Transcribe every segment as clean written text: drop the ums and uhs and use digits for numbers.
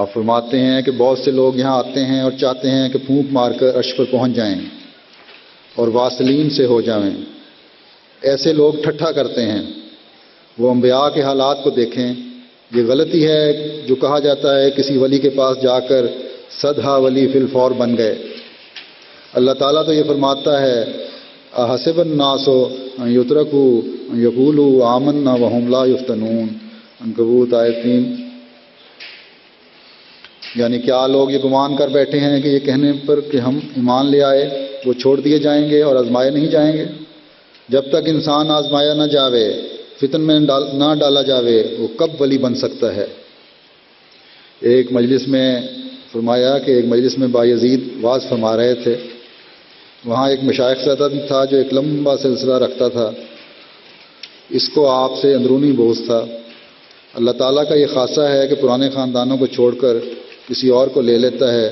آپ فرماتے ہیں کہ بہت سے لوگ یہاں آتے ہیں اور چاہتے ہیں کہ پھونک مار کر عرش پر پہنچ جائیں اور واسلین سے ہو جائیں۔ ایسے لوگ ٹھٹھا کرتے ہیں۔ وہ انبیاء کے حالات کو دیکھیں۔ یہ غلطی ہے جو کہا جاتا ہے کسی ولی کے پاس جا کر صدہا ولی فی الفور بن گئے۔ اللہ تعالیٰ تو یہ فرماتا ہے احسب الناس ان یترکوا ان یقولوا آمنا وہم لا یفتنون، عنکبوت آیت 3۔ یعنی کیا لوگ یہ گمان کر بیٹھے ہیں کہ یہ کہنے پر کہ ہم ایمان لے آئے وہ چھوڑ دیے جائیں گے اور آزمائے نہیں جائیں گے؟ جب تک انسان آزمایا نہ جاوے، فتن میں نہ ڈالا جاوے، وہ کب ولی بن سکتا ہے؟ ایک مجلس میں فرمایا کہ ایک مجلس میں بایزید واعظ فرما رہے تھے۔ وہاں ایک مشائخ زادہ بھی تھا جو ایک لمبا سلسلہ رکھتا تھا۔ اس کو آپ سے اندرونی بغض تھا۔ اللہ تعالیٰ کا یہ خاصہ ہے کہ پرانے خاندانوں کو چھوڑ کر کسی اور کو لے لیتا ہے،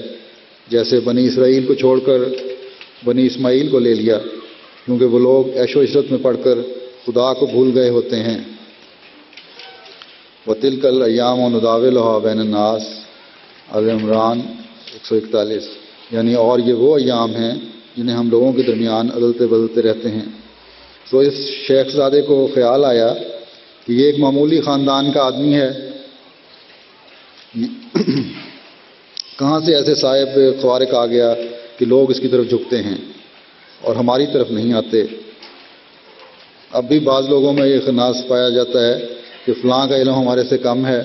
جیسے بنی اسرائیل کو چھوڑ کر بنی اسماعیل کو لے لیا، کیونکہ وہ لوگ عیش و عشرت میں پڑھ کر خدا کو بھول گئے ہوتے ہیں۔ وَتِلْكَ الْأَيَّامُ نُدَاوِلُهَا بَيْنَ النَّاسِ، آل عمران 141۔ یعنی اور یہ وہ ایام ہیں جنہیں ہم لوگوں کے درمیان عدلتے بدلتے رہتے ہیں۔ تو اس شیخ زادے کو خیال آیا کہ یہ ایک معمولی خاندان کا آدمی ہے، کہاں سے ایسے صاحب خوارق آ گیا کہ لوگ اس کی طرف جھکتے ہیں اور ہماری طرف نہیں آتے۔ اب بھی بعض لوگوں میں یہ خناس پایا جاتا ہے کہ فلاں کا علم ہمارے سے کم ہے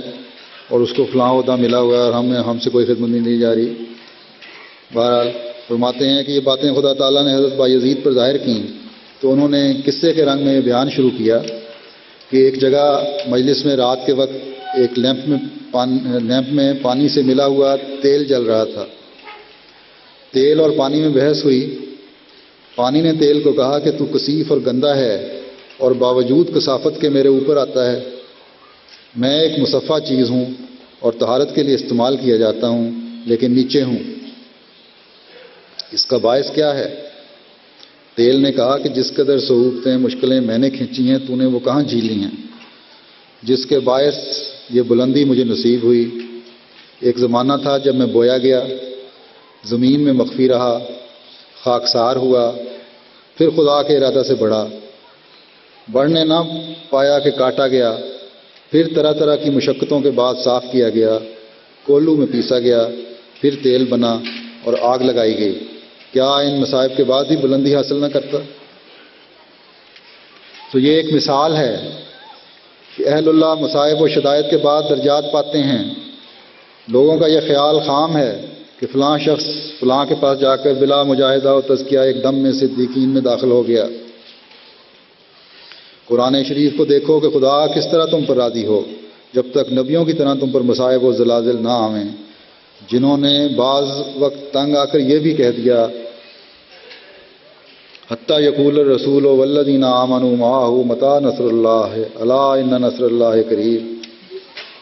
اور اس کو فلاں عہدہ ملا ہوا ہے اور ہم سے کوئی خدمت نہیں دی جا رہی۔ بہرحال فرماتے ہیں کہ یہ باتیں خدا تعالیٰ نے حضرت بایزید پر ظاہر کیں تو انہوں نے قصے کے رنگ میں بیان شروع کیا کہ ایک جگہ مجلس میں رات کے وقت ایک لیمپ میں پانی سے ملا ہوا تیل جل رہا تھا۔ تیل اور پانی میں بحث ہوئی۔ پانی نے تیل کو کہا کہ تو کثیف اور گندا ہے اور باوجود کثافت کے میرے اوپر آتا ہے۔ میں ایک مصفہ چیز ہوں اور طہارت کے لیے استعمال کیا جاتا ہوں، لیکن نیچے ہوں۔ اس کا باعث کیا ہے؟ تیل نے کہا کہ جس قدر صعوبتیں مشکلیں میں نے کھینچی ہیں تو نے وہ کہاں جھیلی ہیں، جس کے باعث یہ بلندی مجھے نصیب ہوئی۔ ایک زمانہ تھا جب میں بویا گیا، زمین میں مخفی رہا، خاکسار ہوا، پھر خدا کے ارادہ سے بڑھا، بڑھنے نہ پایا کہ کاٹا گیا، پھر طرح طرح کی مشقتوں کے بعد صاف کیا گیا، کولو میں پیسا گیا، پھر تیل بنا اور آگ لگائی گئی۔ کیا ان مصائب کے بعد بھی بلندی حاصل نہ کرتا؟ تو یہ ایک مثال ہے کہ اہل اللہ مصائب و شدائد کے بعد درجات پاتے ہیں۔ لوگوں کا یہ خیال خام ہے کہ فلاں شخص فلاں کے پاس جا کر بلا مجاہدہ و تزکیہ ایک دم میں صدیقین میں داخل ہو گیا۔ قرآن شریف کو دیکھو کہ خدا کس طرح تم پر راضی ہو جب تک نبیوں کی طرح تم پر مصائب و زلازل نہ آویں، جنہوں نے بعض وقت تنگ آ کر یہ بھی کہہ دیا حتیٰ یقول الرسول والذین آمنوا معہ متی نصر اللہ الا ان نصر اللہ قریب،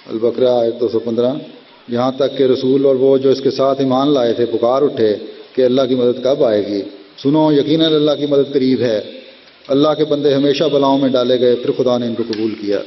البقرہ آیت 215۔ یہاں تک کہ رسول اور وہ جو اس کے ساتھ ایمان لائے تھے پکار اٹھے کہ اللہ کی مدد کب آئے گی؟ سنو، یقیناً اللہ کی مدد قریب ہے۔ اللہ کے بندے ہمیشہ بلاؤں میں ڈالے گئے، پھر خدا نے ان کو قبول کیا۔